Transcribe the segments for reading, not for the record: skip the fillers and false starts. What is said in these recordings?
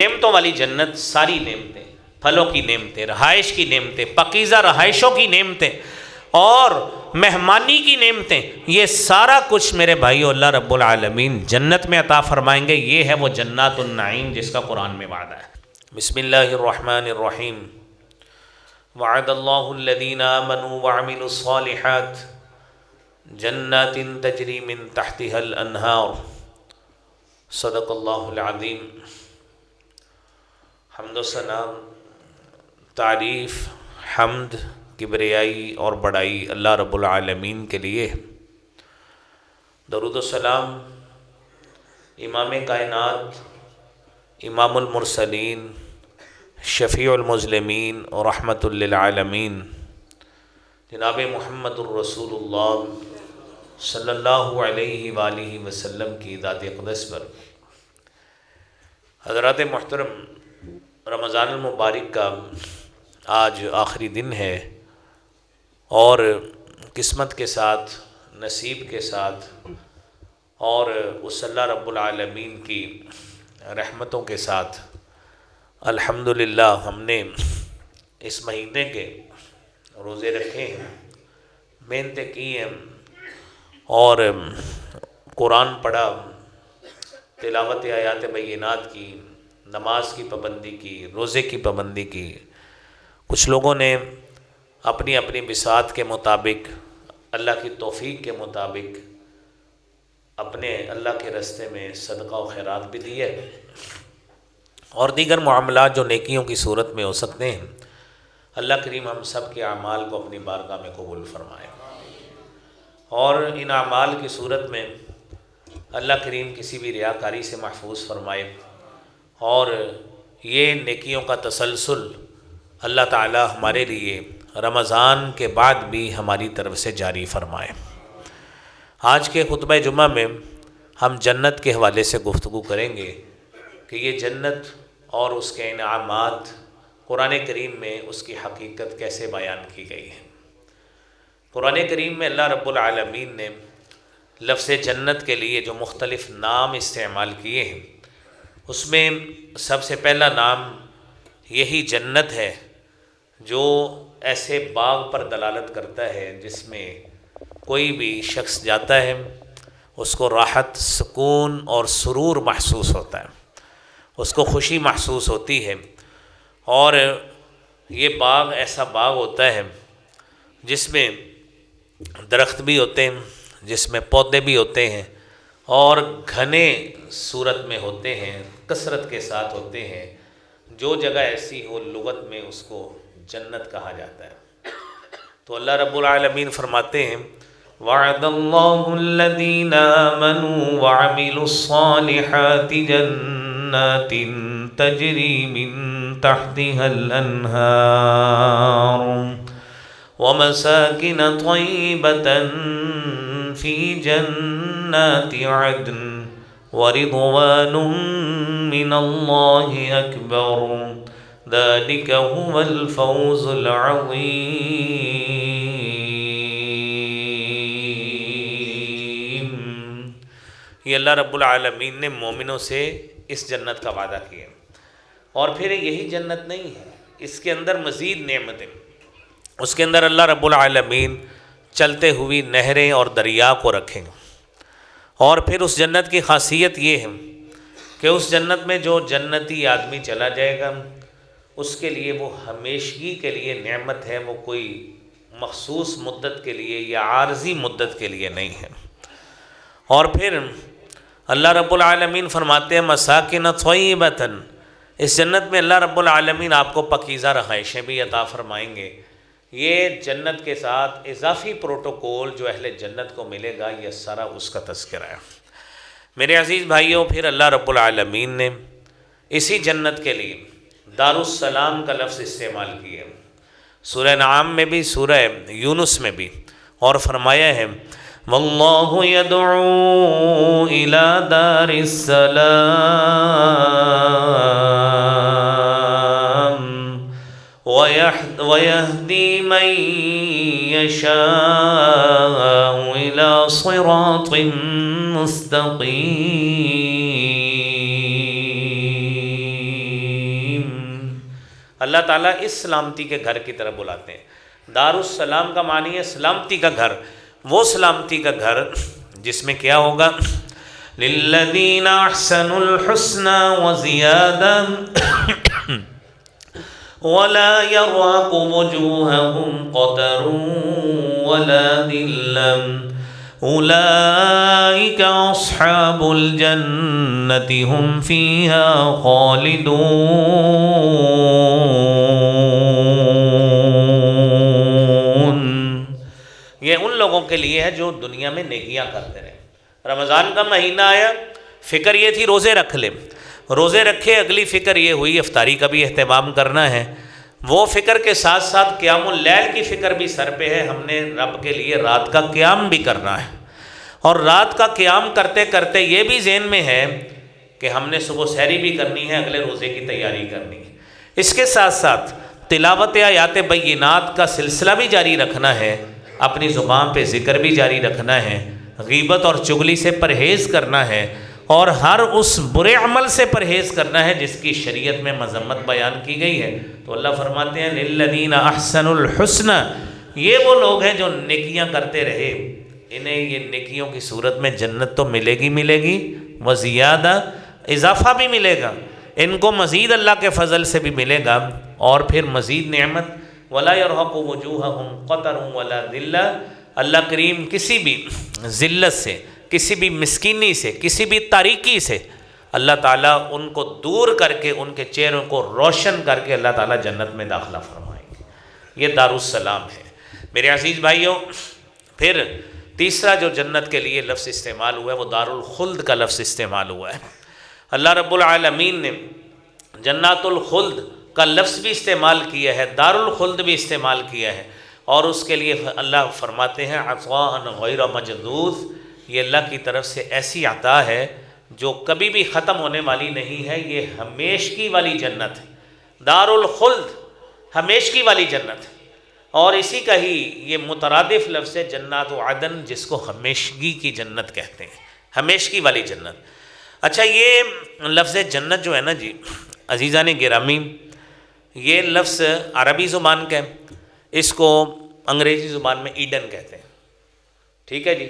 نعمتوں والی جنت ساری نعمتیں، پھلوں کی نعمتیں، رہائش کی نعمتیں، پاکیزہ رہائشوں کی نعمتیں اور مہمانی کی نعمتیں، یہ سارا کچھ میرے بھائیو اللہ رب العالمین جنت میں عطا فرمائیں گے۔ یہ ہے وہ جنات النعیم جس کا قرآن میں وعدہ ہے۔ بسم اللہ الرحمن الرحیم۔ وعد اللہ الذین آمنوا وعملوا الصالحات جنات تجری من تحتها الانہار۔ صدق اللہ العظیم۔ حمد و ثنا، تعریف، حمد، کبریائی اور بڑائی اللہ رب العالمین کے لیے۔ درود و سلام امام کائنات، امام المرسلین، شفیع المذنبین اور رحمت للعالمین جناب محمد الرسول اللہ صلی اللہ علیہ وآلہ وسلم کی ذات اقدس پر۔ حضرات محترم، رمضان المبارک کا آج آخری دن ہے اور قسمت کے ساتھ، نصیب کے ساتھ اور اس اللہ رب العالمین کی رحمتوں کے ساتھ الحمدللہ ہم نے اس مہینے کے روزے رکھے ہیں، محنتیں کی ہیں اور قرآن پڑھا، تلاوت آیات بینات کی، نماز کی پابندی کی، روزے کی پابندی کی۔ کچھ لوگوں نے اپنی اپنی بساط کے مطابق، اللہ کی توفیق کے مطابق اپنے اللہ کے راستے میں صدقہ و خیرات بھی دیے اور دیگر معاملات جو نیکیوں کی صورت میں ہو سکتے ہیں۔ اللہ کریم ہم سب کے اعمال کو اپنی بارگاہ میں قبول فرمائے اور ان اعمال کی صورت میں اللہ کریم کسی بھی ریاکاری سے محفوظ فرمائے اور یہ نیکیوں کا تسلسل اللہ تعالی ہمارے لیے رمضان کے بعد بھی ہماری طرف سے جاری فرمائے۔ آج کے خطبہ جمعہ میں ہم جنت کے حوالے سے گفتگو کریں گے کہ یہ جنت اور اس کے انعامات قرآن کریم میں اس کی حقیقت کیسے بیان کی گئی ہے۔ قرآن کریم میں اللہ رب العالمین نے لفظ جنت کے لیے جو مختلف نام استعمال کیے ہیں، اس میں سب سے پہلا نام یہی جنت ہے جو ایسے باغ پر دلالت کرتا ہے جس میں کوئی بھی شخص جاتا ہے اس کو راحت، سکون اور سرور محسوس ہوتا ہے، اس کو خوشی محسوس ہوتی ہے اور یہ باغ ایسا باغ ہوتا ہے جس میں درخت بھی ہوتے ہیں، جس میں پودے بھی ہوتے ہیں اور گھنے صورت میں ہوتے ہیں، کثرت کے ساتھ ہوتے ہیں۔ جو جگہ ایسی ہو لغت میں اس کو جنت کہا جاتا ہے۔ تو اللہ رب العالمین فرماتے ہیں وعد اللہ الذین آمنوا وعملوا الصالحات جنات تجری من تحتها الانہار ومساکن طیبة فی جنات عدن ورضوان من اللہ اکبر ذلک هو الفوز العظیم۔ یہ اللہ رب العالمین نے مومنوں سے اس جنت کا وعدہ کیا اور پھر یہی جنت نہیں ہے، اس کے اندر مزید نعمتیں، اس کے اندر اللہ رب العالمین چلتے ہوئی نہریں اور دریا کو رکھیں گے اور پھر اس جنت کی خاصیت یہ ہے کہ اس جنت میں جو جنتی آدمی چلا جائے گا اس کے لیے وہ ہمیشگی کے لیے نعمت ہے، وہ کوئی مخصوص مدت کے لیے یا عارضی مدت کے لیے نہیں ہے۔ اور پھر اللہ رب العالمین فرماتے ہیں مساکن طیبۃ، اس جنت میں اللہ رب العالمین آپ کو پاکیزہ رہائشیں بھی عطا فرمائیں گے۔ یہ جنت کے ساتھ اضافی پروٹوکول جو اہل جنت کو ملے گا یہ سارا اس کا تذکرہ ہے۔ میرے عزیز بھائیوں، پھر اللہ رب العالمین نے اسی جنت کے لیے دارالسلام کا لفظ استعمال کیا، سورہ نعام میں بھی، سورہ یونس میں بھی، اور فرمایا ہے واللہ یدعو الی دار السلام وَيَهْدِي مَن يَشَاءُ إِلَى صِرَاطٍ مُسْتَقِيمٍ۔ اللہ تعالیٰ اس سلامتی کے گھر کی طرف بلاتے ہیں۔ دار السلام کا معنی ہے سلامتی کا گھر، وہ سلامتی کا گھر جس میں کیا ہوگا؟ للذین احسنوا الحسنى وزیادہ ولا يرهق وجوههم قتر ولا ذلة اولئک اصحاب الجنة هم فيها خالدون۔ یہ ان لوگوں کے لیے ہے جو دنیا میں نیکیاں کرتے رہے۔ رمضان کا مہینہ آیا، فکر یہ تھی روزے رکھ لے، روزے رکھے، اگلی فکر یہ ہوئی افطاری کا بھی اہتمام کرنا ہے، وہ فکر کے ساتھ ساتھ قیام اللیل کی فکر بھی سر پہ ہے، ہم نے رب کے لیے رات کا قیام بھی کرنا ہے، اور رات کا قیام کرتے کرتے یہ بھی ذہن میں ہے کہ ہم نے صبح سحری بھی کرنی ہے، اگلے روزے کی تیاری کرنی ہے، اس کے ساتھ ساتھ تلاوت آیات بینات کا سلسلہ بھی جاری رکھنا ہے، اپنی زبان پہ ذکر بھی جاری رکھنا ہے، غیبت اور چغلی سے پرہیز کرنا ہے، اور ہر اس برے عمل سے پرہیز کرنا ہے جس کی شریعت میں مذمت بیان کی گئی ہے۔ تو اللہ فرماتے ہیں للذین احسنوا الحسنى، یہ وہ لوگ ہیں جو نیکیاں کرتے رہے، انہیں یہ نیکیوں کی صورت میں جنت تو ملے گی، وزیادہ اضافہ بھی ملے گا، ان کو مزید اللہ کے فضل سے بھی ملے گا، اور پھر مزید نعمت ولا يرهق وجوههم قتر ولا ذلة، اللہ کریم کسی بھی ذلت سے، کسی بھی مسکینی سے، کسی بھی تاریکی سے اللہ تعالیٰ ان کو دور کر کے ان کے چہروں کو روشن کر کے اللہ تعالیٰ جنت میں داخلہ فرمائیں گے۔ یہ دار السلام ہے میرے عزیز بھائیوں۔ پھر تیسرا جو جنت کے لیے لفظ استعمال ہوا ہے وہ دار الخلد کا لفظ استعمال ہوا ہے۔ اللہ رب العالمین نے جنات الخلد کا لفظ بھی استعمال کیا ہے، دار الخلد بھی استعمال کیا ہے، اور اس کے لیے اللہ فرماتے ہیں عطاء غیر مجذوذ، یہ اللہ کی طرف سے ایسی عطا ہے جو کبھی بھی ختم ہونے والی نہیں ہے، یہ ہمیشگی والی جنت ہے، دار الخلد ہمیشگی والی جنت ہے، اور اسی کا ہی یہ مترادف لفظ ہے جنات عدن، جس کو ہمیشگی کی جنت کہتے ہیں، ہمیشگی والی جنت۔ اچھا، یہ لفظ جنت جو ہے نا جی عزیزان گرامی، یہ لفظ عربی زبان کا ہے، اس کو انگریزی زبان میں ایڈن کہتے ہیں، ٹھیک ہے جی،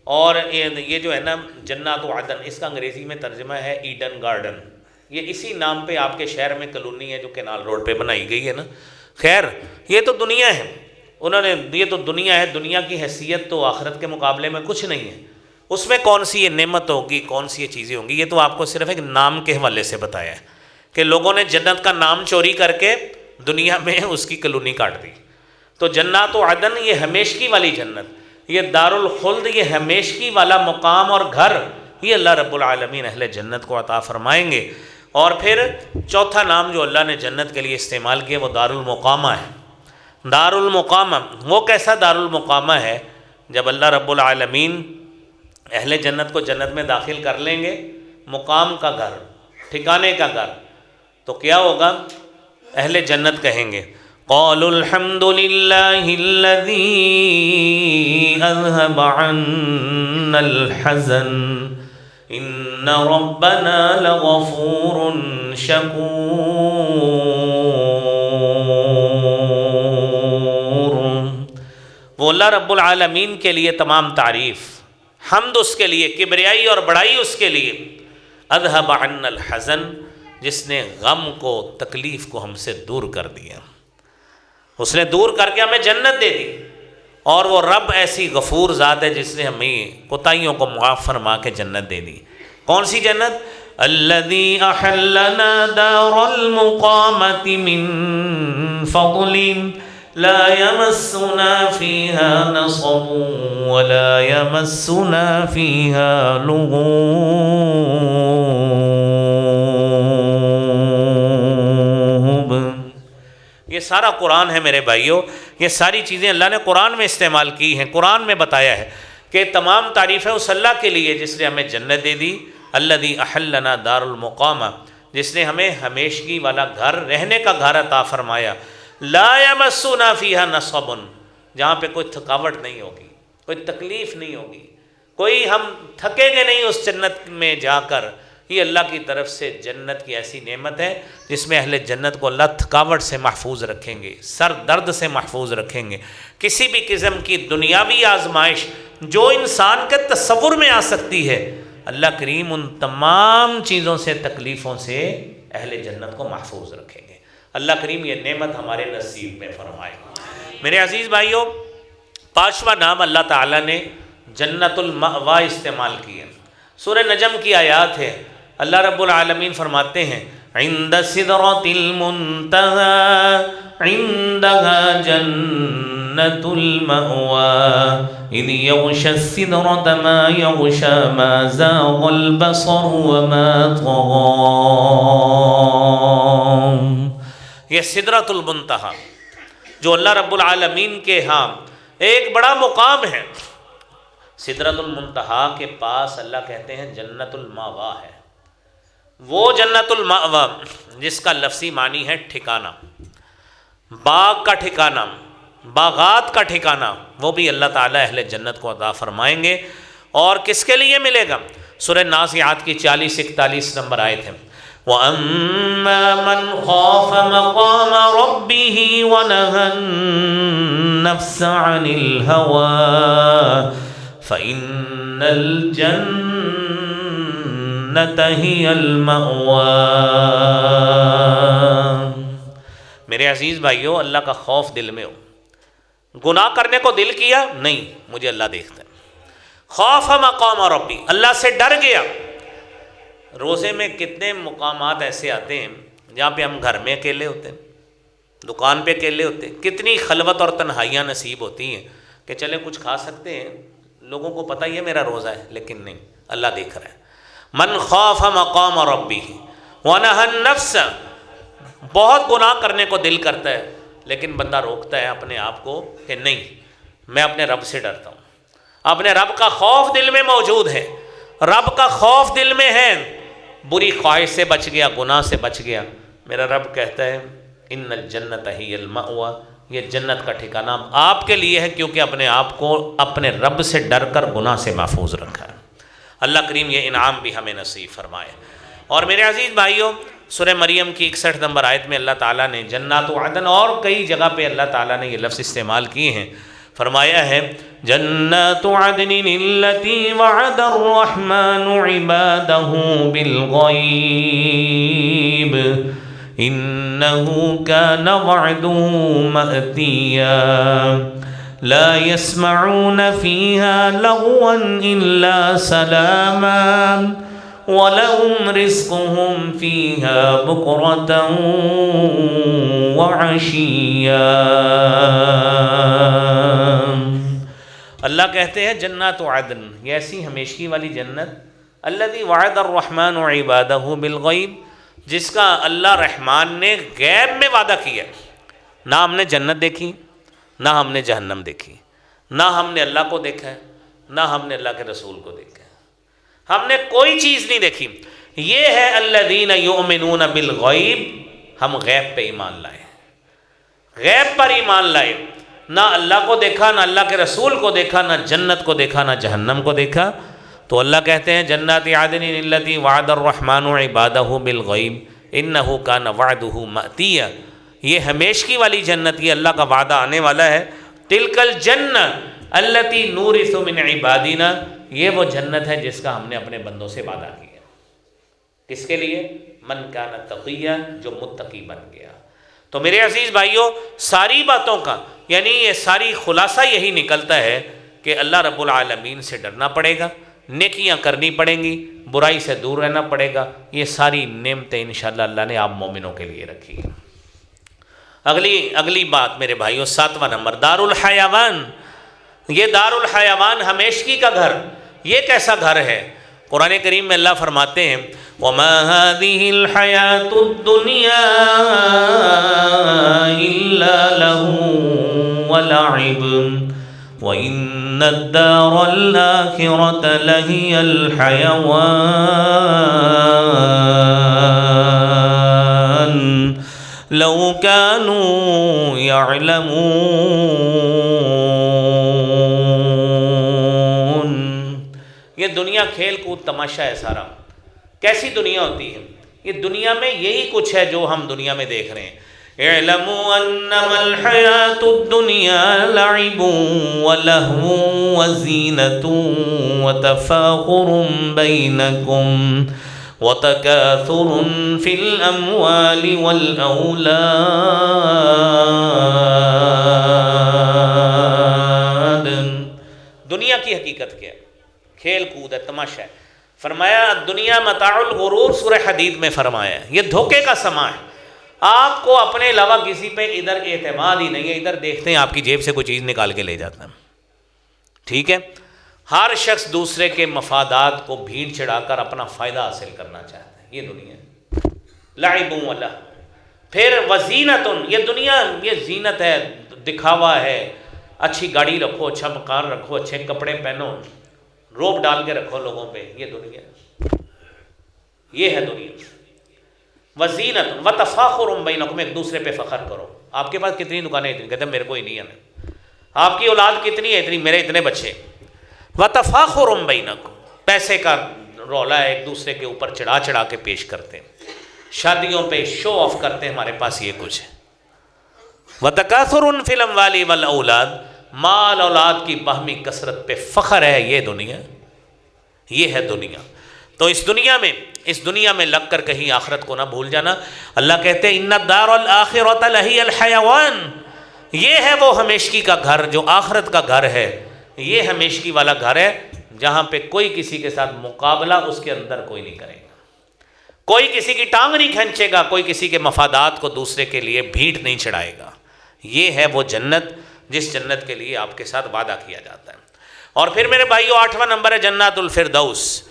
اور یہ جو ہے نا جنات و عدن، اس کا انگریزی میں ترجمہ ہے ایڈن گارڈن، یہ اسی نام پہ آپ کے شہر میں کالونی ہے جو کینال روڈ پہ بنائی گئی ہے نا۔ خیر، یہ تو دنیا ہے، یہ تو دنیا ہے، دنیا کی حیثیت تو آخرت کے مقابلے میں کچھ نہیں ہے، اس میں کون سی یہ نعمت ہوگی، کون سی یہ چیزیں ہوں گی، یہ تو آپ کو صرف ایک نام کے حوالے سے بتایا ہے کہ لوگوں نے جنت کا نام چوری کر کے دنیا میں اس کی کالونی کاٹ دی۔ تو جنات و عدن یہ ہمیشگی والی جنت، یہ دار الخلد، یہ ہمیشگی والا مقام اور گھر، یہ اللہ رب العالمین اہل جنت کو عطا فرمائیں گے۔ اور پھر چوتھا نام جو اللہ نے جنت کے لیے استعمال کیا وہ دار المقامہ ہے۔ دار المقامہ وہ کیسا دار المقامہ ہے؟ جب اللہ رب العالمین اہل جنت کو جنت میں داخل کر لیں گے، مقام کا گھر، ٹھکانے کا گھر، تو کیا ہوگا؟ اہل جنت کہیں گے قالوا الحمد للہ الذی اذهب عنا الحزن ان ربنا لغفور شکور۔ وہ اللہ رب العالمین کے لیے تمام تعریف، حمد اس کے لیے، کبریائی اور بڑائی اس کے لیے، اذهب عنا الحزن، جس نے غم کو، تکلیف کو ہم سے دور کر دیا، اس نے دور کر کے ہمیں جنت دے دی۔ اور وہ رب ایسی غفور ذات ہے جس نے ہمیں کوتاہیوں کو معاف فرما کے جنت دے دی۔ کون سی جنت؟ الذی احلنا دار المقامۃ من فضل لا يمسنا فيها نصب ولا يمسنا فيها لغوب۔ یہ سارا قرآن ہے میرے بھائیوں، یہ ساری چیزیں اللہ نے قرآن میں استعمال کی ہیں، قرآن میں بتایا ہے کہ تمام تعریفیں اس اللہ کے لیے جس نے ہمیں جنت دے دی۔ الذی احلنا دار المقامہ، جس نے ہمیں ہمیشگی والا گھر، رہنے کا گھر عطا فرمایا۔ لا یمسنا فیہا نصب، جہاں پہ کوئی تھکاوٹ نہیں ہوگی، کوئی تکلیف نہیں ہوگی، کوئی ہم تھکیں گے نہیں اس جنت میں جا کر، یہ اللہ کی طرف سے جنت کی ایسی نعمت ہے جس میں اہل جنت کو اللہ تھکاوٹ سے محفوظ رکھیں گے، سر درد سے محفوظ رکھیں گے۔ کسی بھی قسم کی دنیاوی آزمائش جو انسان کے تصور میں آ سکتی ہے، اللہ کریم ان تمام چیزوں سے، تکلیفوں سے اہل جنت کو محفوظ رکھیں گے۔ اللہ کریم یہ نعمت ہمارے نصیب میں فرمائے۔ میرے عزیز بھائیوں، پانچواں نام اللہ تعالیٰ نے جنت المأوا استعمال کیا۔ سورہ نجم کی آیات ہے، اللہ رب العالمین فرماتے ہیں عند سدرۃ المنتہى عندها جنت المأوى اذ یغشی السدرۃ ما یغشی ما زاغ البصر وما طغى۔ یہ سدرۃ المنتہی جو اللہ رب العالمین کے ہاں ایک بڑا مقام ہے، سدرۃ المنتہا کے پاس اللہ کہتے ہیں جنت المأوا ہے۔ وہ جنت المأوا جس کا لفظی معنی ہے ٹھکانہ، باغ کا ٹھکانہ، باغات کا ٹھکانہ، وہ بھی اللہ تعالیٰ اہل جنت کو عطا فرمائیں گے۔ اور کس کے لیے ملے گا؟ سورہ نازعات کی 40-41 نمبر آیت ہے، وَأَمَّا مَنْ خَافَ مَقَامَ رَبِّهِ وَنَهَى النَّفْسَ عَنِ الْهَوَىٰ فَإِنَّ الْجَنَّةَ هِيَ الْمَأْوَىٰ۔ میرے عزیز بھائیوں، اللہ کا خوف دل میں ہو، گناہ کرنے کو دل کیا نہیں، مجھے اللہ دیکھتا ہے، خوف مقام ربی، اللہ سے ڈر گیا۔ روزے میں کتنے مقامات ایسے آتے ہیں جہاں پہ ہم گھر میں اکیلے ہوتے ہیں، دکان پہ اکیلے ہوتے ہیں، کتنی خلوت اور تنہائیاں نصیب ہوتی ہیں کہ چلے کچھ کھا سکتے ہیں، لوگوں کو پتہ ہی ہے میرا روزہ ہے، لیکن نہیں، اللہ دیکھ رہا ہے۔ من خاف مقام ربی ونہى النفس، بہت گناہ کرنے کو دل کرتا ہے لیکن بندہ روکتا ہے اپنے آپ کو کہ نہیں، میں اپنے رب سے ڈرتا ہوں، اپنے رب کا خوف دل میں موجود ہے، رب کا خوف دل میں ہے، بری خواہش سے بچ گیا، گناہ سے بچ گیا، میرا رب کہتا ہے ان الجنت ہی المأویٰ، یہ جنت کا ٹھکانہ آپ کے لیے ہے، کیونکہ اپنے آپ کو اپنے رب سے ڈر کر گناہ سے محفوظ رکھا ہے۔ اللہ کریم یہ انعام بھی ہمیں نصیب فرمائے۔ اور میرے عزیز بھائیوں، سورہ مریم کی 61 نمبر آیت میں اللہ تعالیٰ نے جنات عدن، اور کئی جگہ پہ اللہ تعالیٰ نے یہ لفظ استعمال کیے ہیں، فرمایا ہے جنات عدن التی وعد الرحمن عبادہ بالغیب انہ کان وعدہ مأتیا لا يسمعون فيها لغوا الا سلاما وَلَهُمْ رِزْقُهُمْ فِيهَا بُكْرَةً وَعَشِيًّا۔ اللہ کہتے ہیں جنات عدن، یہ ایسی ہمیشگی والی جنت، الذی وعد الرحمن عبادہ بالغیب، جس کا اللہ رحمان نے غیب میں وعدہ کیا۔ نہ ہم نے جنت دیکھی، نہ ہم نے جہنم دیکھی، نہ ہم نے اللہ کو دیکھا ہے، نہ ہم نے اللہ کے رسول کو دیکھا ہے، ہم نے کوئی چیز نہیں دیکھی۔ یہ ہے الذین یؤمنون بالغیب، ہم غیب پہ ایمان لائے، غیب پر ایمان لائے، نہ اللہ کو دیکھا، نہ اللہ کے رسول کو دیکھا، نہ جنت کو دیکھا، نہ جہنم کو دیکھا۔ تو اللہ کہتے ہیں جنات عدن التی وعد الرحمن عبادہ بالغیب انہ کان وعدہ مأتیا، یہ ہمیشگی والی جنت، یہ اللہ کا وعدہ آنے والا ہے۔ تلک الجنہ التی نورث من عبادنا، یہ وہ جنت ہے جس کا ہم نے اپنے بندوں سے وعدہ کیا۔ کس کے لیے؟ من کان تقیہ، جو متقی بن گیا۔ تو میرے عزیز بھائیوں، ساری باتوں کا یعنی یہ ساری خلاصہ یہی نکلتا ہے کہ اللہ رب العالمین سے ڈرنا پڑے گا، نیکیاں کرنی پڑیں گی، برائی سے دور رہنا پڑے گا۔ یہ ساری نعمتیں انشاءاللہ اللہ نے آپ مومنوں کے لیے رکھی ہیں۔ اگلی بات میرے بھائیوں، 7واں نمبر، دار الحیوان۔ یہ دار الحیوان، ہمیشگی کا گھر، یہ کیسا گھر ہے؟ قرآن کریم میں اللہ فرماتے ہیں وَمَا هَذِهِ الْحَيَاةُ الدُّنْيَا إِلَّا لَهْوٌ وَلَعِبٌ وَإِنَّ الدَّارَ الْآخِرَةَ لَهِيَ الْحَيَوَانُ لَوْ كَانُوا يَعْلَمُونَ۔ یہ دنیا کھیل کود تماشا ہے سارا، کیسی دنیا ہوتی ہے؟ یہ دنیا میں یہی کچھ ہے جو ہم دنیا میں دیکھ رہے ہیں. اعلموا انما الحیاۃ الدنیا لعب ولہو وزینۃ وتفاخر بینکم وتکاثر فی الاموال والاولاد. دنیا کی حقیقت کیا ہے؟ کھیل کود ہے، تماشا ہے. فرمایا دنیا متاع الغرور، سورہ حدید میں فرمایا یہ دھوکے کا سما ہے. آپ کو اپنے علاوہ کسی پہ ادھر اعتماد ہی نہیں ہے. ادھر دیکھتے ہیں آپ کی جیب سے کوئی چیز نکال کے لے جاتا ہے. ٹھیک ہے، ہر شخص دوسرے کے مفادات کو بھیڑ چڑھا کر اپنا فائدہ حاصل کرنا چاہتا ہے. یہ دنیا لعب ولہ. پھر وزینت، یہ دنیا یہ زینت ہے، دکھاوا ہے. اچھی گاڑی رکھو، اچھا مکان رکھو، اچھے کپڑے پہنو، روب ڈال کے رکھو لوگوں پہ. یہ دنیا، یہ ہے دنیا. وزینت وتفاخر بینکم، ایک دوسرے پہ فخر کرو. آپ کے پاس کتنی دکانیں؟ اتنی. کہتے ہیں میرے کو ہی نہیں ہے. آپ کی اولاد کتنی ہے؟ اتنی. میرے اتنے بچے. وتفاخر بینکم، پیسے کا رولا ہے، ایک دوسرے کے اوپر چڑھا چڑھا کے پیش کرتے ہیں. شادیوں پہ شو آف کرتے ہیں ہمارے پاس یہ کچھ ہے. وتکاثر فی الاموال والاولاد، مال اولاد کی باہمی کثرت پہ فخر ہے. یہ دنیا، یہ ہے دنیا. تو اس دنیا میں لگ کر کہیں آخرت کو نہ بھول جانا. اللہ کہتے ہیں ان الدار الآخرۃ لہی الحیوان، یہ ہے وہ ہمیشگی کا گھر جو آخرت کا گھر ہے. یہ ہمیشگی والا گھر ہے جہاں پہ کوئی کسی کے ساتھ مقابلہ اس کے اندر کوئی نہیں کرے گا، کوئی کسی کی ٹانگ نہیں کھینچے گا، کوئی کسی کے مفادات کو دوسرے کے لیے بھیٹ نہیں چڑھائے گا. یہ ہے وہ جنت جس جنت کے لیے آپ کے ساتھ وعدہ کیا جاتا ہے. اور پھر میرے بھائیو 8واں نمبر ہے جنات الفردوس.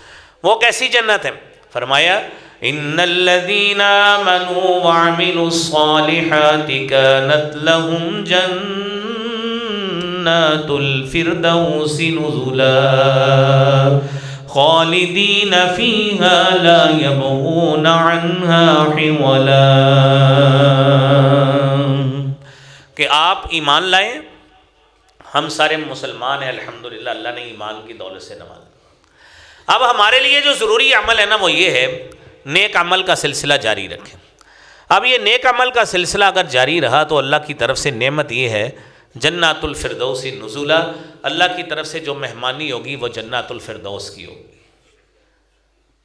وہ کیسی جنت ہے؟ فرمایا ان الذین آمنوا وعملوا الصالحات كانت لهم جنات الفردوس نزلا خالدین فیہا لا یبغون عنہا حولا. کہ آپ ایمان لائیں. ہم سارے مسلمان ہیں الحمدللہ، اللہ نے ایمان کی دولت سے نوازا. اب ہمارے لیے جو ضروری عمل ہے نا وہ یہ ہے نیک عمل کا سلسلہ جاری رکھیں. اب یہ نیک عمل کا سلسلہ اگر جاری رہا تو اللہ کی طرف سے نعمت یہ ہے جنات الفردوس نزولا، اللہ کی طرف سے جو مہمانی ہوگی وہ جنات الفردوس کی ہوگی.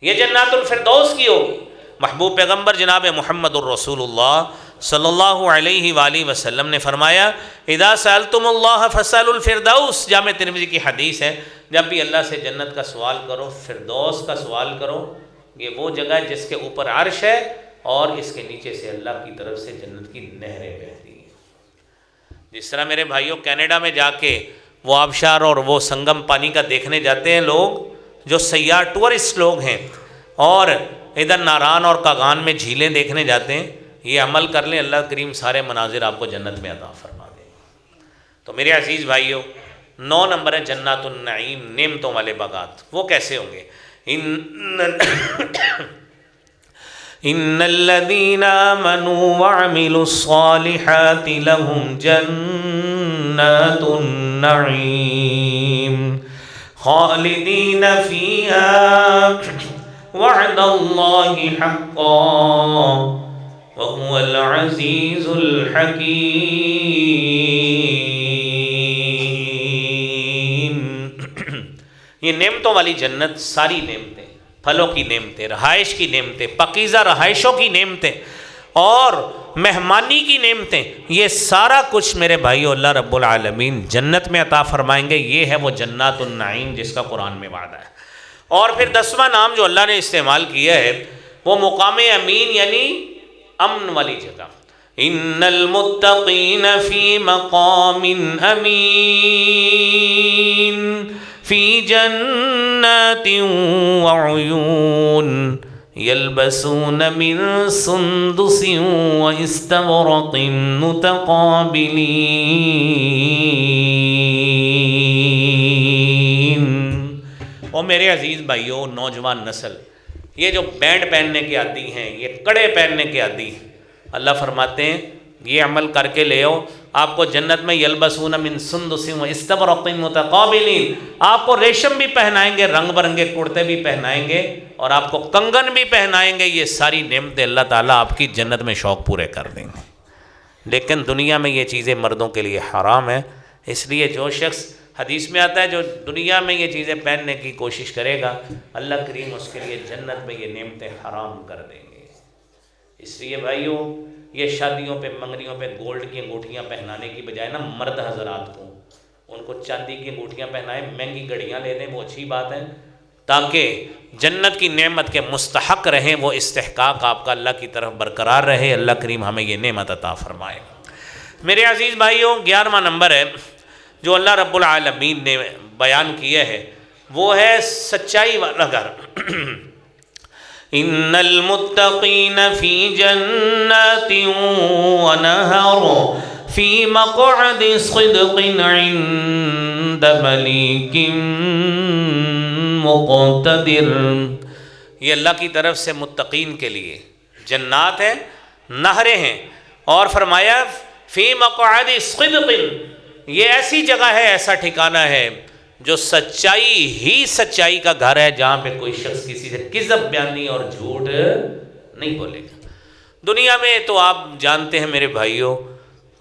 یہ جنات الفردوس کی ہوگی. محبوب پیغمبر جناب محمد الرسول اللہ صلی اللہ علیہ وآلہ وسلم نے فرمایا اذا سألتم اللہ فاسألوا الفردوس. جامع ترمذی کی حدیث ہے، جب بھی اللہ سے جنت کا سوال کرو فردوس کا سوال کرو. یہ وہ جگہ ہے جس کے اوپر عرش ہے اور اس کے نیچے سے اللہ کی طرف سے جنت کی نہریں بہتی ہیں. جس طرح میرے بھائیوں کینیڈا میں جا کے وہ آبشار اور وہ سنگم پانی کا دیکھنے جاتے ہیں لوگ جو سیاح ٹورسٹ لوگ ہیں، اور ادھر ناران اور کاغان میں جھیلیں دیکھنے جاتے ہیں. یہ عمل کر لیں اللہ کریم سارے مناظر آپ کو جنت میں عطا فرما دے. تو میرے عزیز بھائیوں 9 نمبر ہے جنات النعیم، نعمتوں والے باغات. وہ کیسے ہوں گے؟ ان الذین آمنوا وعملوا الصالحات لهم جنات النعیم خالدین فیہا وعد اللہ حقا وهو العزیز الحکیم. یہ نعمتوں والی جنت، ساری نعمتیں، پھلوں کی نعمتیں، رہائش کی نعمتیں، پاکیزہ رہائشوں کی نعمتیں اور مہمانی کی نعمتیں، یہ سارا کچھ میرے بھائیو اللہ رب العالمین جنت میں عطا فرمائیں گے. یہ ہے وہ جنات النعیم جس کا قرآن میں وعدہ ہے. اور پھر 10واں نام جو اللہ نے استعمال کیا ہے وہ مقام امین، یعنی امن والی جگہ. ان المتقین فی مقام امین فی جنات وعیون یلبسون من سندس واستبرق متقابلین. اور میرے عزیز بھائیوں نوجوان نسل یہ جو بینڈ پہننے کے عادی ہیں، یہ کڑے پہننے کے عادی ہیں، اللہ فرماتے ہیں یہ عمل کر کے لے آؤ، آپ کو جنت میں یلبسون من سندس و استبرق متقابلین، آپ کو ریشم بھی پہنائیں گے، رنگ برنگے کرتے بھی پہنائیں گے، اور آپ کو کنگن بھی پہنائیں گے۔ یہ ساری نعمتیں اللہ تعالیٰ آپ کی جنت میں شوق پورے کر دیں گے۔ لیکن دنیا میں یہ چیزیں مردوں کے لیے حرام ہیں، اس لیے جو شخص، حدیث میں آتا ہے، جو دنیا میں یہ چیزیں پہننے کی کوشش کرے گا، اللہ کریم اس کے لیے جنت میں یہ نعمتیں حرام کر دیں گے۔ اس لیے بھائیوں، یہ شادیوں پہ، منگنیوں پہ گولڈ کی انگوٹھیاں پہنانے کی بجائے نا، مرد حضرات کو ان کو چاندی کی انگوٹھیاں پہنائیں، مہنگی گھڑیاں لے لیں، وہ اچھی بات ہے، تاکہ جنت کی نعمت کے مستحق رہیں، وہ استحقاق آپ کا اللہ کی طرف برقرار رہے۔ اللہ کریم ہمیں یہ نعمت عطا فرمائے۔ میرے عزیز بھائیوں، 11واں نمبر ہے جو اللہ رب العالمین نے بیان کیا ہے، وہ ہے سچائی والا گھر۔ ان المتقین فی جنات ونہر فی مقعد صدق عند ملیک مقتدر۔ یہ اللہ کی طرف سے متقین کے لیے جنات ہیں، نہریں ہیں، اور فرمایا فی مقعد صدق، یہ ایسی جگہ ہے، ایسا ٹھکانہ ہے جو سچائی ہی سچائی کا گھر ہے، جہاں پہ کوئی شخص کسی سے کذب بیانی اور جھوٹ نہیں بولے گا۔ دنیا میں تو آپ جانتے ہیں میرے بھائیوں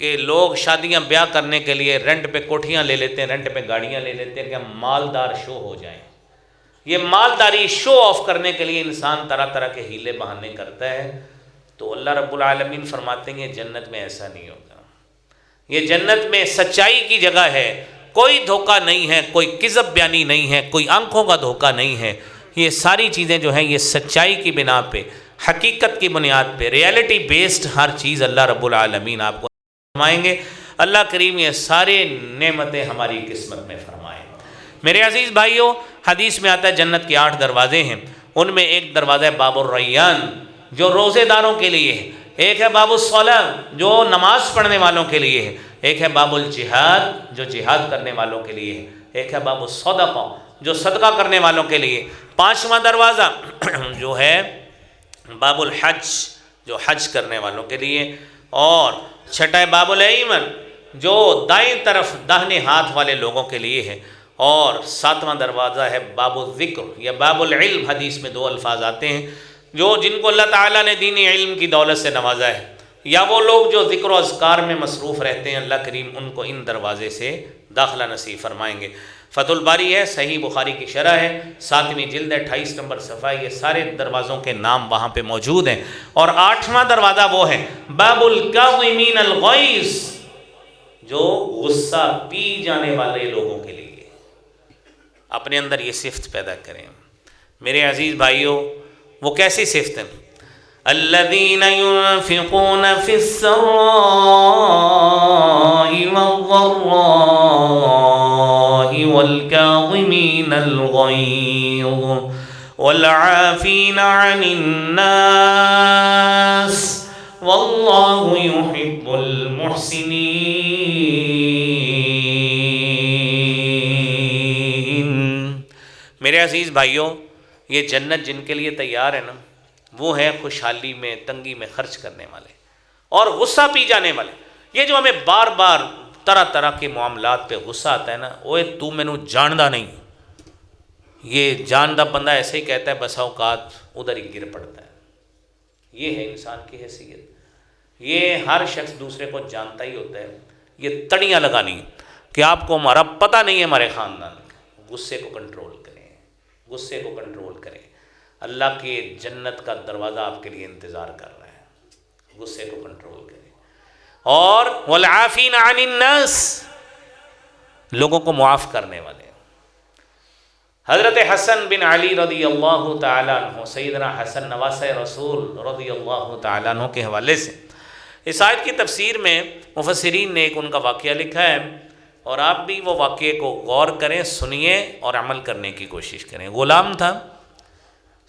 کہ لوگ شادیاں بیاہ کرنے کے لیے رینٹ پہ کوٹھیاں لے لیتے ہیں، رینٹ پہ گاڑیاں لے لیتے ہیں کہ ہم مالدار شو ہو جائیں۔ یہ مالداری شو آف کرنے کے لیے انسان طرح طرح کے ہیلے بہانے کرتا ہے، تو اللہ رب العالمین فرماتے ہیں جنت میں ایسا نہیں ہوگا۔ یہ جنت میں سچائی کی جگہ ہے، کوئی دھوکہ نہیں ہے، کوئی کذب بیانی نہیں ہے، کوئی آنکھوں کا دھوکہ نہیں ہے۔ یہ ساری چیزیں جو ہیں یہ سچائی کی بنا پہ، حقیقت کی بنیاد پہ، ریئلٹی بیسڈ ہر چیز اللہ رب العالمین آپ کو فرمائیں گے۔ اللہ کریم یہ سارے نعمتیں ہماری قسمت میں فرمائیں۔ میرے عزیز بھائیوں، حدیث میں آتا ہے جنت کے 8 دروازے ہیں، ان میں ایک دروازہ ہے باب الریان جو روزے داروں کے لیے ہے، ایک ہے باب الصلاۃ جو نماز پڑھنے والوں کے لیے ہے، ایک ہے باب الجہاد جو جہاد کرنے والوں کے لیے ہے، ایک ہے باب الصدقہ جو صدقہ کرنے والوں کے لیے، 5واں دروازہ جو ہے باب الحج جو حج کرنے والوں کے لیے، اور 6واں ہے باب الایمن جو دائیں طرف داہنے ہاتھ والے لوگوں کے لیے ہے، اور 7واں دروازہ ہے باب الذکر یا باب العلم، حدیث میں 2 الفاظ آتے ہیں، جو جن کو اللہ تعالیٰ نے دینی علم کی دولت سے نوازا ہے، یا وہ لوگ جو ذکر و اذکار میں مصروف رہتے ہیں، اللہ کریم ان کو ان دروازے سے داخلہ نصیب فرمائیں گے۔ فتح الباری ہے، صحیح بخاری کی شرح ہے، 7ویں جلد ہے، 28 نمبر صفحہ، یہ سارے دروازوں کے نام وہاں پہ موجود ہیں۔ اور 8واں دروازہ وہ ہے باب الکاظمین الغیظ جو غصہ پی جانے والے لوگوں کے لیے، اپنے اندر یہ صفت پیدا کریں۔ میرے عزیز بھائیوں، وہ کیسی صفت ہیں؟ الذین ينفقون فی السراء والضراء والکاظمین الغیظ والعافین عن الناس واللہ یحب المحسنین۔ میرے عزیز بھائیوں، یہ جنت جن کے لیے تیار ہے نا، وہ ہے خوشحالی میں، تنگی میں خرچ کرنے والے اور غصہ پی جانے والے۔ یہ جو ہمیں بار بار طرح طرح کے معاملات پہ غصہ آتا ہے نا، اوے تو مینوں جاندا نہیں، یہ جاندہ بندہ ایسے ہی کہتا ہے، بسا اوقات ادھر ہی گر پڑتا ہے۔ یہ ہے انسان کی حیثیت، یہ ہر شخص دوسرے کو جانتا ہی ہوتا ہے۔ یہ تڑیاں لگانی کہ آپ کو ہمارا پتہ نہیں ہے، ہمارے خاندان کا۔ غصے کو کنٹرول کریں، غصے کو کنٹرول کریں۔ اللہ کے جنت کا دروازہ آپ کے لیے انتظار کر رہا ہے، غصے کو کنٹرول کریں۔ اور والعافین عن الناس، لوگوں کو معاف کرنے والے۔ حضرت حسن بن علی رضی اللہ تعالیٰ عنہ، سیدنا حسن نواسہ رسول رضی اللہ تعالیٰ عنہ کے حوالے سے اس آیت کی تفسیر میں مفسرین نے ایک ان کا واقعہ لکھا ہے، اور آپ بھی وہ واقعے کو غور کریں، سنیے اور عمل کرنے کی کوشش کریں۔ غلام تھا،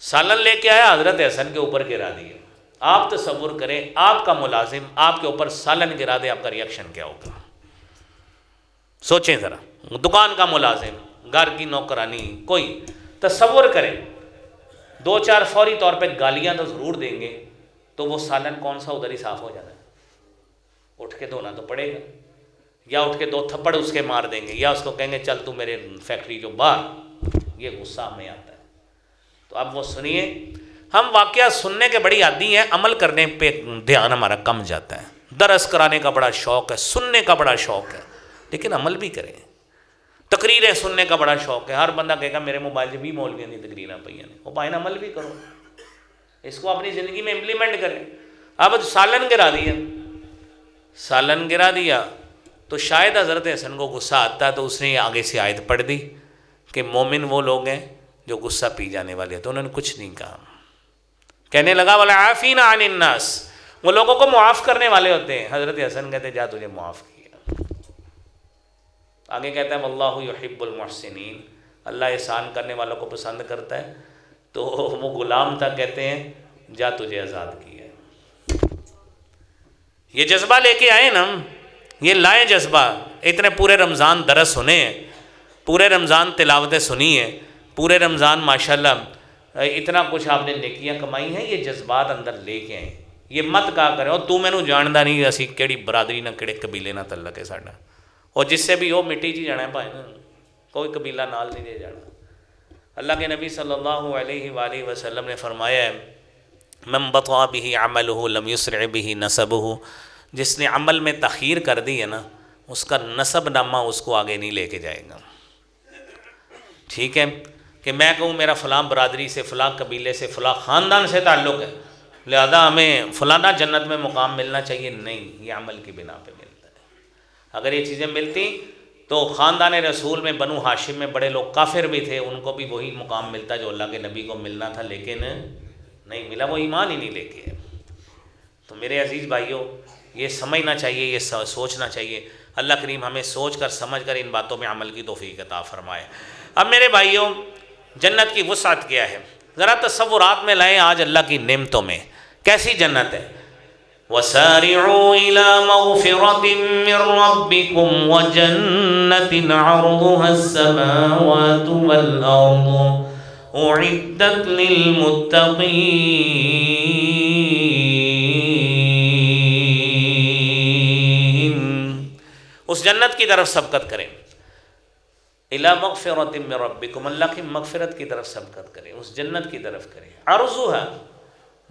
سالن لے کے آیا، حضرت حسن کے اوپر گرا دیا۔ آپ تصور کریں، آپ کا ملازم آپ کے اوپر سالن گرا دے، آپ کا ریئیکشن کیا ہوگا؟ سوچیں ذرا، دکان کا ملازم، گھر کی نوکرانی، کوئی تصور کریں، 2-4 فوری طور پہ گالیاں تو ضرور دیں گے، تو وہ سالن کون سا ادھر ہی صاف ہو جاتا ہے؟ اٹھ کے دھونا تو پڑے گا، یا اٹھ کے 2 تھپڑ اس کے مار دیں گے، یا اس کو کہیں گے چل تو میرے فیکٹری جو باہر، یہ غصہ ہمیں آتا ہے۔ تو اب وہ سنیے، ہم واقعہ سننے کے بڑی عادی ہیں، عمل کرنے پہ دھیان ہمارا کم جاتا ہے۔ درس کرانے کا بڑا شوق ہے، سننے کا بڑا شوق ہے، لیکن عمل بھی کریں۔ تقریریں سننے کا بڑا شوق ہے، ہر بندہ کہے گا میرے موبائل سے بھی مولویاں دی تقریراں پہ وہ بھائی عمل بھی کرو، اس کو اپنی زندگی میں امپلیمنٹ کریں۔ اب سالن گرا دیا، سالن گرا دیا تو شاید حضرت حسن کو غصہ آتا ہے، تو اس نے آگے سے آیت پڑھ دی کہ مومن وہ لوگ ہیں جو غصہ پی جانے والے ہیں، تو انہوں نے کچھ نہیں کہا، کہنے لگا والعافین عن الناس، وہ لوگوں کو معاف کرنے والے ہوتے ہیں۔ حضرت حسن کہتے ہیں جا تجھے معاف کیا۔ آگے کہتا ہے واللہ یحب المحسنین، اللہ احسان کرنے والوں کو پسند کرتا ہے۔ تو وہ غلام تھا، کہتے ہیں جا تجھے آزاد کیا۔ یہ جذبہ لے کے آئے نا، یہ لائیں جذبہ، اتنے پورے رمضان درس سنے ہیں، پورے رمضان تلاوتیں سنی ہیں، پورے رمضان ماشاءاللہ اتنا کچھ آپ نے نیکیاں کمائی ہیں، یہ جذبات اندر لے کے آئیں۔ یہ مت کہا کریں اور تو مینوں جاندا نہیں، اسی کیڑی برادری نہ کیڑے قبیلے نہ تعلق ہے ساڈا، اور جس سے بھی وہ مٹی جی جانا ہے بھائی نا، کوئی قبیلہ نال نہیں دے جانا۔ اللہ کے نبی صلی اللہ علیہ وآلہ وسلم نے فرمایا ہے من بطأ به عمله لم يسرع به نسبه، جس نے عمل میں تاخیر کر دی ہے نا، اس کا نسب نامہ اس کو آگے نہیں لے کے جائے گا۔ ٹھیک ہے کہ میں کہوں میرا فلاں برادری سے، فلاں قبیلے سے، فلاں خاندان سے تعلق ہے، لہذا ہمیں فلانا جنت میں مقام ملنا چاہیے، نہیں، یہ عمل کی بنا پہ ملتا ہے۔ اگر یہ چیزیں ملتی تو خاندان رسول میں بنو ہاشم میں بڑے لوگ کافر بھی تھے، ان کو بھی وہی مقام ملتا جو اللہ کے نبی کو ملنا تھا، لیکن نہیں ملا، وہ ایمان ہی نہیں لے کے۔ تو میرے عزیز بھائیوں، یہ سمجھنا چاہیے، یہ سوچنا چاہیے۔ اللہ کریم ہمیں سوچ کر سمجھ کر ان باتوں میں عمل کی توفیق عطا فرمائے۔ اب میرے بھائیوں، جنت کی وسعت کیا ہے، ذرا تصورات میں لائیں آج اللہ کی نعمتوں میں، کیسی جنت ہے۔ وَسَارِعُوا إِلَى مَغْفِرَةٍ مِّن رَّبِّكُمْ وَجَنَّةٍ عَرْضُهَا السَّمَاوَاتُ وَالْأَرْضُ اعدت للمتقین، اس جنت کی طرف سبقت کریں۔ الی مغفرۃ من ربکم، اللہ کی مغفرت کی طرف سبقت کریں، اس جنت کی طرف کریں۔ عرضها،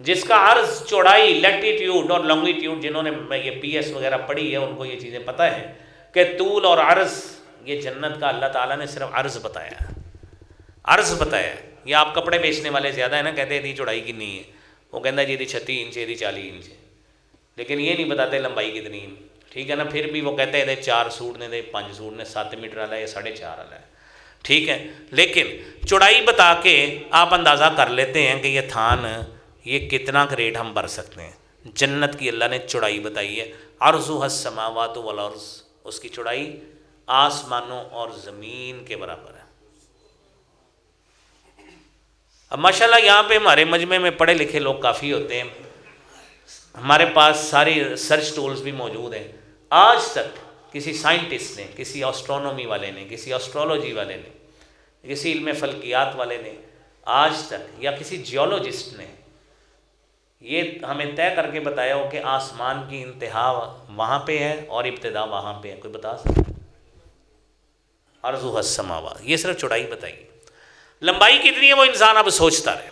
جس کا عرض، چوڑائی، لیٹیٹیوڈ اور لانگیٹیوڈ، جنہوں نے یہ پی ایس وغیرہ پڑھی ہے ان کو یہ چیزیں پتہ ہیں کہ طول اور عرض، یہ جنت کا اللہ تعالیٰ نے صرف عرض بتایا ہے، عرض بتایا ہے۔ یہ آپ کپڑے بیچنے والے زیادہ ہیں نا، کہتے ہیں یہ چوڑائی کتنی ہے، وہ کہتا ہے جی 36 انچ ہے، 40 انچ ہے، لیکن یہ نہیں بتاتے لمبائی کتنی ہے، ٹھیک ہے نا۔ پھر بھی وہ کہتے ہیں 4 سوٹ نے، 5 سوٹ نے، 7 میٹر والا ہے یا 4.5 والا ہے، ٹھیک ہے، لیکن چوڑائی بتا کے آپ اندازہ کر لیتے ہیں کہ یہ تھان، یہ کتنا کا ریٹ ہم بھر سکتے ہیں۔ جنت کی اللہ نے چوڑائی بتائی ہے، عرضها السماوات والارض، اس کی چوڑائی آسمانوں اور زمین کے برابر ہے۔ اب ماشاءاللہ یہاں پہ ہمارے مجمع میں پڑھے لکھے لوگ کافی ہوتے ہیں، ہمارے پاس ساری سرچ ٹولز بھی موجود ہیں۔ آج تک کسی سائنٹسٹ نے، کسی اسٹرونومی والے نے، کسی اسٹرولوجی والے نے، کسی علم فلکیات والے نے آج تک، یا کسی جیولوجسٹ نے یہ ہمیں طے کر کے بتایا ہو کہ آسمان کی انتہا وہاں پہ ہے اور ابتدا وہاں پہ ہے، کوئی بتا سکتا ہے؟ عرضها السماوات، یہ صرف چوڑائی بتائیے، لمبائی کتنی ہے وہ انسان اب سوچتا رہے،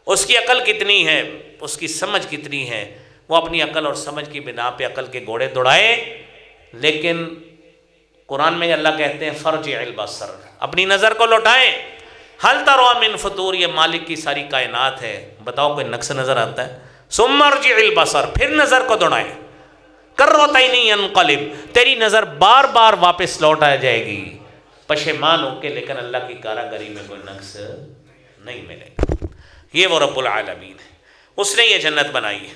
اس کی عقل کتنی ہے، اس کی سمجھ کتنی ہے، وہ اپنی عقل اور سمجھ کی بنا پہ عقل کے گھوڑے دوڑائے۔ لیکن قرآن میں اللہ کہتے ہیں فرجع البصر، اپنی نظر کو لوٹائیں، حل تری من فطور، یہ مالک کی ساری کائنات ہے، بتاؤ کوئی نقص نظر آتا ہے؟ ثم ارجع البصر، پھر نظر کو دوڑائیں، کرتین ینقلب، تیری نظر بار بار واپس لوٹ آ جائے گی پشیمان ہو کے، لیکن اللہ کی کاراگری میں کوئی نقص نہیں ملے گا۔ یہ وہ رب العالمین ہے، اس نے یہ جنت بنائی ہے۔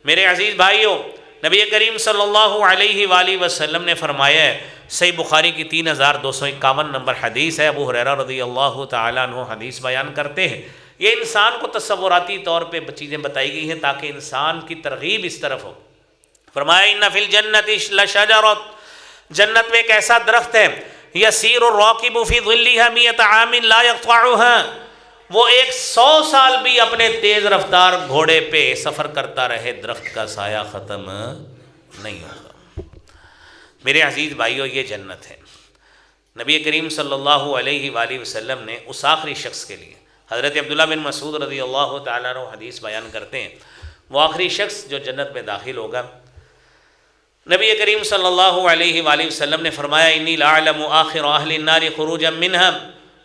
میرے عزیز بھائیوں، نبی کریم صلی اللہ علیہ وآلہ وسلم نے فرمایا ہے، صحیح بخاری کی 3251 نمبر حدیث ہے، ابو ہریرہ رضی اللہ تعالیٰ عنہ حدیث بیان کرتے ہیں۔ یہ انسان کو تصوراتی طور پہ چیزیں بتائی گئی ہیں تاکہ انسان کی ترغیب اس طرف ہو۔ فرمایا ان فی الجنت لشجرۃ، جنت میں ایک ایسا درخت ہے، یسیر الراکب فی ظلها 100 عام لا یقطعها، وہ 100 سال بھی اپنے تیز رفتار گھوڑے پہ سفر کرتا رہے، درخت کا سایہ ختم نہیں ہوگا۔ میرے عزیز بھائیو، یہ جنت ہے۔ نبی کریم صلی اللہ علیہ وآلہ وسلم نے اس آخری شخص کے لیے، حضرت عبداللہ بن مسعود رضی اللہ تعالیٰ عنہ حدیث بیان کرتے ہیں، وہ آخری شخص جو جنت میں داخل ہوگا، نبی کریم صلی اللہ علیہ وآلہ وسلم نے فرمایا انی لاعلم آخر اہل النار خروجا منہا،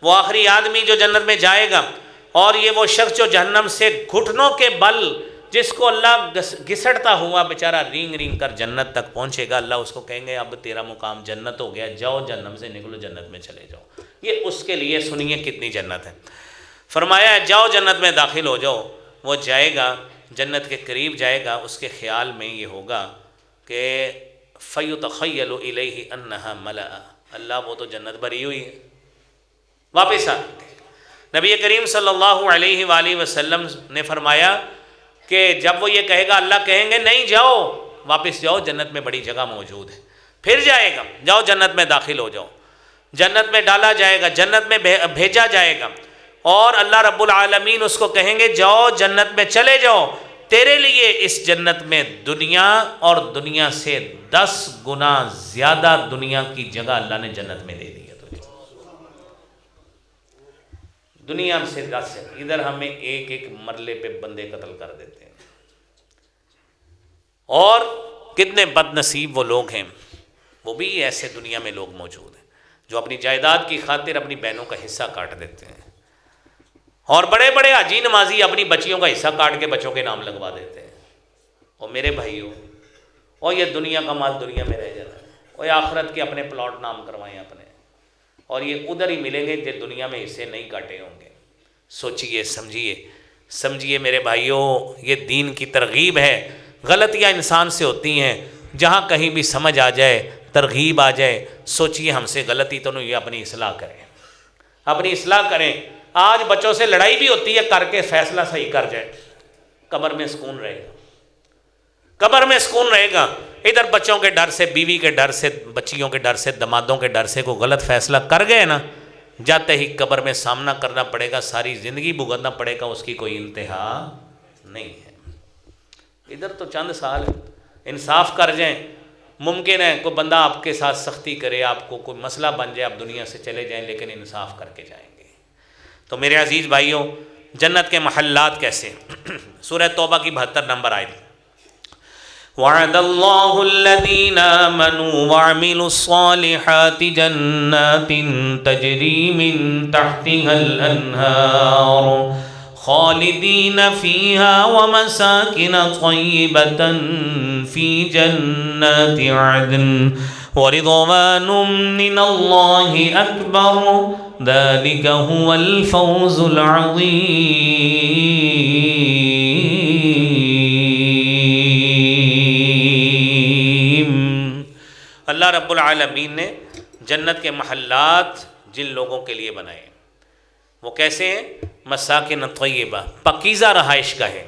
وہ آخری آدمی جو جنت میں جائے گا، اور یہ وہ شخص جو جہنم سے گھٹنوں کے بل، جس کو اللہ گھسٹتا ہوا بیچارہ رینگ رینگ کر جنت تک پہنچے گا، اللہ اس کو کہیں گے اب تیرا مقام جنت ہو گیا، جاؤ جہنم سے نکلو، جنت میں چلے جاؤ۔ یہ اس کے لیے سنیے کتنی جنت ہے۔ فرمایا جاؤ جنت میں داخل ہو جاؤ۔ وہ جائے گا، جنت کے قریب جائے گا، اس کے خیال میں یہ ہوگا کہ فَيُتَخَيَّلُ إِلَيْهِ أَنَّهَا مَلَأَ، اللہ وہ تو جنت بھری ہوئی ہے، واپس آ۔ نبی کریم صلی اللہ علیہ وآلہ وسلم نے فرمایا کہ جب وہ یہ کہے گا، اللہ کہیں گے نہیں جاؤ، واپس جاؤ، جنت میں بڑی جگہ موجود ہے۔ پھر جائے گا، جاؤ جنت میں داخل ہو جاؤ، جنت میں ڈالا جائے گا، جنت میں بھیجا جائے گا، اور اللہ رب العالمین اس کو کہیں گے جاؤ جنت میں چلے جاؤ، تیرے لیے اس جنت میں دنیا اور دنیا سے 10 گنا زیادہ دنیا کی جگہ اللہ نے جنت میں دے دی ہے۔ دنیا سے 10 ہے، ادھر ہمیں ایک ایک مرلے پہ بندے قتل کر دیتے ہیں۔ اور کتنے بد نصیب وہ لوگ ہیں، وہ بھی ایسے دنیا میں لوگ موجود ہیں جو اپنی جائیداد کی خاطر اپنی بہنوں کا حصہ کاٹ دیتے ہیں، اور بڑے بڑے حاجی نمازی اپنی بچیوں کا حصہ کاٹ کے بچوں کے نام لگوا دیتے ہیں۔ اور میرے بھائیوں، اور یہ دنیا کا مال دنیا میں رہ جاتا ہے، اور آخرت کے اپنے پلاٹ نام کروائیں اپنے، اور یہ ادھر ہی ملیں گے جو دنیا میں حصے نہیں کاٹے ہوں گے۔ سوچئے سمجھیے میرے بھائیوں، یہ دین کی ترغیب ہے۔ غلطیاں انسان سے ہوتی ہیں، جہاں کہیں بھی سمجھ آ جائے، ترغیب آ جائے، سوچئے ہم سے غلطی تو نہیں، اپنی اصلاح کریں، اپنی اصلاح کریں۔ آج بچوں سے لڑائی بھی ہوتی ہے، کر کے فیصلہ صحیح کر جائے، قبر میں سکون رہے گا، قبر میں سکون رہے گا۔ ادھر بچوں کے ڈر سے، بیوی کے ڈر سے، بچیوں کے ڈر سے، دمادوں کے ڈر سے کوئی غلط فیصلہ کر گئے نا، جاتے ہی قبر میں سامنا کرنا پڑے گا، ساری زندگی بھگتنا پڑے گا، اس کی کوئی انتہا نہیں ہے۔ ادھر تو چند سال انصاف کر جائیں، ممکن ہے کوئی بندہ آپ کے ساتھ سختی کرے، آپ کو کوئی مسئلہ بن جائے، آپ دنیا سے چلے جائیں، لیکن انصاف کر کے جائیں گے۔ تو میرے عزیز بھائیوں، جنت کے محلات کیسے؟ سورہ توبہ کی 72 نمبر آیت، وعد اللہ الذین آمنوا وعملوا الصالحات جنات تجری من تحتها الانہار خالدین فیہا ومساکن طیبۃ فی جنات عدن ورضوان من اللہ اکبر ذلک هو الفوز العظیم۔ اللہ رب العالمین نے جنت کے محلات جن لوگوں کے لیے بنائے، وہ کیسے ہیں؟ مساکن طیبہ، پاکیزہ رہائش گاہ ہے،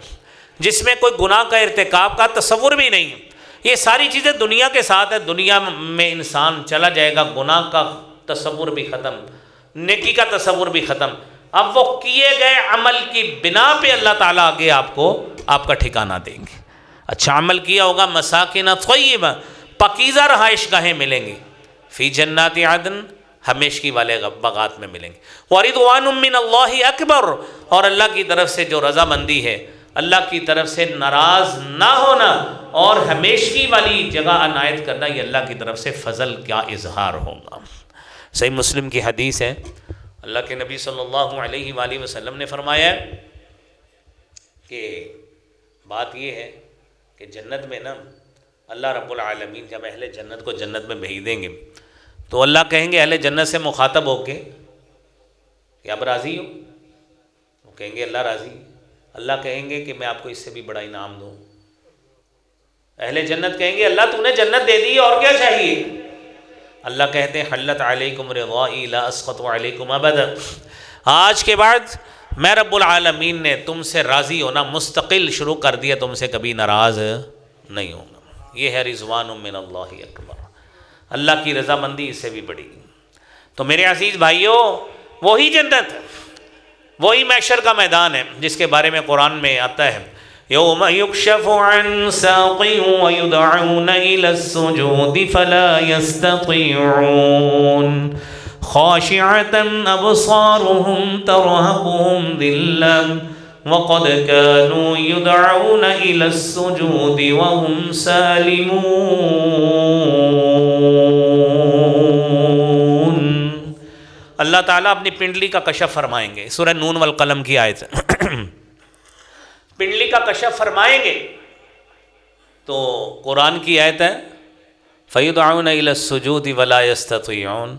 جس میں کوئی گناہ کا ارتکاب کا تصور بھی نہیں ہے۔ یہ ساری چیزیں دنیا کے ساتھ ہے، دنیا میں انسان چلا جائے گا، گناہ کا تصور بھی ختم، نیکی کا تصور بھی ختم۔ اب وہ کیے گئے عمل کی بنا پہ اللہ تعالیٰ آگے آپ کو آپ کا ٹھکانہ دیں گے۔ اچھا عمل کیا ہوگا، مساکن طیبہ، پاکیزہ رہائش گاہیں ملیں گی، فی جنات عدن، ہمیشگی والے باغات میں ملیں گے، ورضوان من اللہ اکبر، اور اللہ کی طرف سے جو رضامندی ہے، اللہ کی طرف سے ناراض نہ ہونا اور ہمیشگی والی جگہ عنایت کرنا، یہ اللہ کی طرف سے فضل کا اظہار ہوگا۔ صحیح مسلم کی حدیث ہے، اللہ کے نبی صلی اللہ علیہ وآلہ وسلم نے فرمایا کہ بات یہ ہے کہ جنت میں نا اللہ رب العالمین جب اہل جنت کو جنت میں بھیج دیں گے تو اللہ کہیں گے اہل جنت سے مخاطب ہو کے کہ اب راضی ہو؟ وہ کہیں گے اللہ راضی۔ اللہ کہیں گے کہ میں آپ کو اس سے بھی بڑا انعام دوں۔ اہل جنت کہیں گے اللہ تو نے جنت دے دی، اور کیا چاہیے؟ اللہ کہتے ہیں حلت علیکم رضائی لا اسخط علیکم ابدا، آج کے بعد میں رب العالمین نے تم سے راضی ہونا مستقل شروع کر دیا، تم سے کبھی ناراض نہیں ہوں گا۔ یہ ہے رضوان من اللہ اکبر، اللہ کی رضامندی اس سے بھی بڑی۔ تو میرے عزیز بھائیوں، وہی جنت، وہی محشر کا میدان ہے جس کے بارے میں قرآن میں آتا ہے یوم یکشف عن ساق ویدعون الی السجود فلا یستطیعون خاشعة ابصارهم ترهقهم ذلة وقد كانوا يدعون الى السجود وهم سالمون۔ اللہ تعالیٰ اپنی پنڈلی کا کشف فرمائیں گے، سورہ نون والقلم کی آیت پنڈلی کا کشف فرمائیں گے تو قرآن کی آیت ہے فَيُدْعَوْنَ إِلَى السُّجُودِ وَلَا يَسْتَطِيعُونَ۔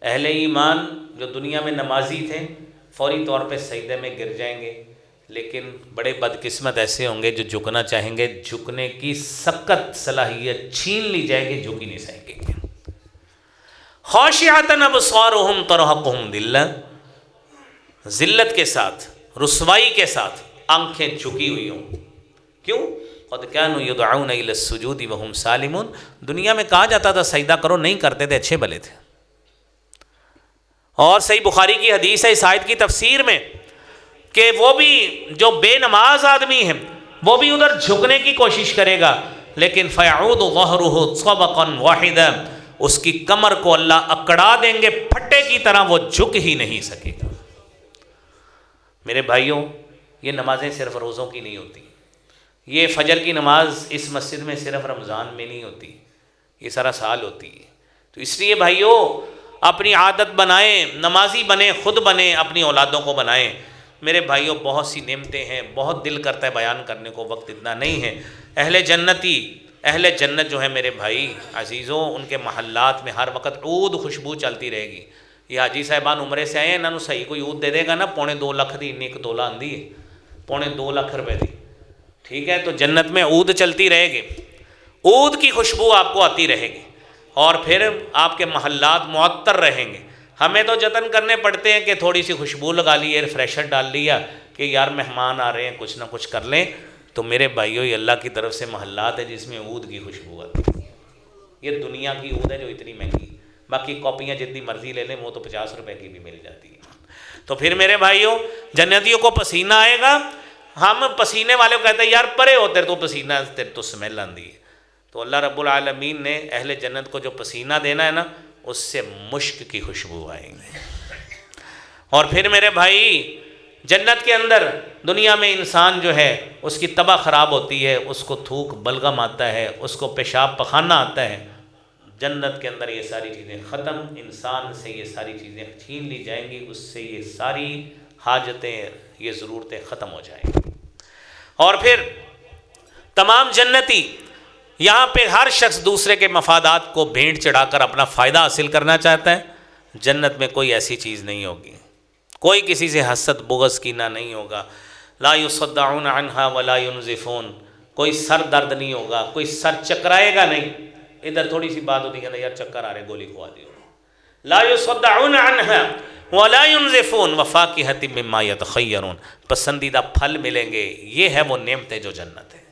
اہل ایمان جو دنیا میں نمازی تھے فوری طور پہ سجدے میں گر جائیں گے، لیکن بڑے بدقسمت ایسے ہوں گے جو جھکنا چاہیں گے، جھکنے کی سخت صلاحیت چھین لی جائے گی، جھک ہی نہیں سکیں گے۔ خاشعۃ ابصارہم ترہقہم ذلہ، ذلت کے ساتھ، رسوائی کے ساتھ آنکھیں جھکی ہوئی ہوں۔ کیوں؟ قد كانوا يدعون الى السجود وهم سالمون۔ دنیا میں کہا جاتا تھا سجدہ کرو، نہیں کرتے تھے، اچھے بھلے تھے۔ اور صحیح بخاری کی حدیث ہے اس آیت کی تفسیر میں کہ وہ بھی جو بے نماز آدمی ہے وہ بھی ادھر جھکنے کی کوشش کرے گا، لیکن فیعود ظہرہ طبقا واحدا، اس کی کمر کو اللہ اکڑا دیں گے پھٹے کی طرح، وہ جھک ہی نہیں سکے گا۔ میرے بھائیوں، یہ نمازیں صرف روزوں کی نہیں ہوتی، یہ فجر کی نماز اس مسجد میں صرف رمضان میں نہیں ہوتی، یہ سارا سال ہوتی ہے۔ تو اس لیے بھائیوں اپنی عادت بنائیں، نمازی بنیں، خود بنیں، اپنی اولادوں کو بنائیں۔ میرے بھائیوں بہت سی نعمتیں ہیں، بہت دل کرتا ہے بیان کرنے کو، وقت اتنا نہیں ہے۔ اہل جنت جو ہے میرے بھائی عزیزوں، ان کے محلات میں ہر وقت عود خوشبو چلتی رہے گی۔ یہ حاجی صاحبان عمرے سے آئے ہیں، انہوں صحیح کوئی عود دے دے گا نا، 2.25 لاکھ دی نیک تولہ آندی ہے، 2.25 لاکھ روپے دی، ٹھیک ہے؟ تو جنت میں عود چلتی رہے گی، عود کی خوشبو آپ کو آتی رہے گی، اور پھر آپ کے محلات معطر رہیں گے۔ ہمیں تو جتن کرنے پڑتے ہیں کہ تھوڑی سی خوشبو لگا لی، ایئر فریشر ڈال لیا کہ یار مہمان آ رہے ہیں کچھ نہ کچھ کر لیں۔ تو میرے بھائیوں یہ اللہ کی طرف سے محلات ہے جس میں عود کی خوشبو آتی ہے۔ یہ دنیا کی عود ہے جو اتنی مہنگی، باقی کاپیاں جتنی مرضی لے لیں وہ تو 50 روپے کی بھی مل جاتی ہے۔ تو پھر میرے بھائیوں جنتیوں کو پسینہ آئے گا، ہم پسینے والے کو کہتے ہیں یار پرے ہو تیرے تو پسینہ، تیرے تو سمیل آندی ہے۔ تو اللہ رب العالمین نے اہل جنت کو جو پسینہ دینا ہے نا، اس سے مشک کی خوشبو آئیں گے۔ اور پھر میرے بھائی جنت کے اندر، دنیا میں انسان جو ہے اس کی طبع خراب ہوتی ہے، اس کو تھوک بلغم آتا ہے، اس کو پیشاب پخانہ آتا ہے، جنت کے اندر یہ ساری چیزیں ختم، انسان سے یہ ساری چیزیں چھین لی جائیں گی، اس سے یہ ساری حاجتیں، یہ ضرورتیں ختم ہو جائیں گی۔ اور پھر تمام جنتی، یہاں پہ ہر شخص دوسرے کے مفادات کو بھینٹ چڑھا کر اپنا فائدہ حاصل کرنا چاہتا ہے۔ جنت میں کوئی ایسی چیز نہیں ہوگی، کوئی کسی سے حسد بغض کینہ نہیں ہوگا۔ لا یصدعون عنہا ولا ینزفون، کوئی سر درد نہیں ہوگا، کوئی سر چکرائے گا نہیں۔ ادھر تھوڑی سی بات ہوتی ہے نا، یار چکر آ رہے گولی کھوا دیو۔ لا یصدعون عنہا ولا ینزفون وفاکہۃ مما یتخیرون، پسندیدہ پھل ملیں گے، یہ ہے وہ نعمت ہے جو جنت ہے۔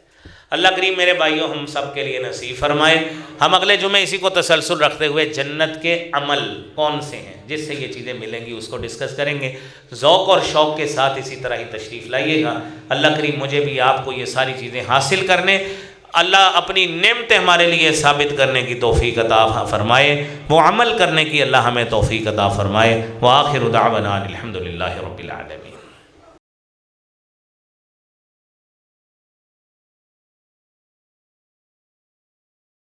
اللہ کریم میرے بھائیوں ہم سب کے لیے نصیب فرمائے۔ ہم اگلے جمعے اسی کو تسلسل رکھتے ہوئے جنت کے عمل کون سے ہیں جس سے یہ چیزیں ملیں گی اس کو ڈسکس کریں گے۔ ذوق اور شوق کے ساتھ اسی طرح ہی تشریف لائیے گا۔ اللہ کریم مجھے بھی آپ کو یہ ساری چیزیں حاصل کرنے، اللہ اپنی نعمتیں ہمارے لیے ثابت کرنے کی توفیق عطا فرمائے، وہ عمل کرنے کی اللہ ہمیں توفیق عطا فرمائے۔ وآخر دعوانا الحمد للہ رب العالمین۔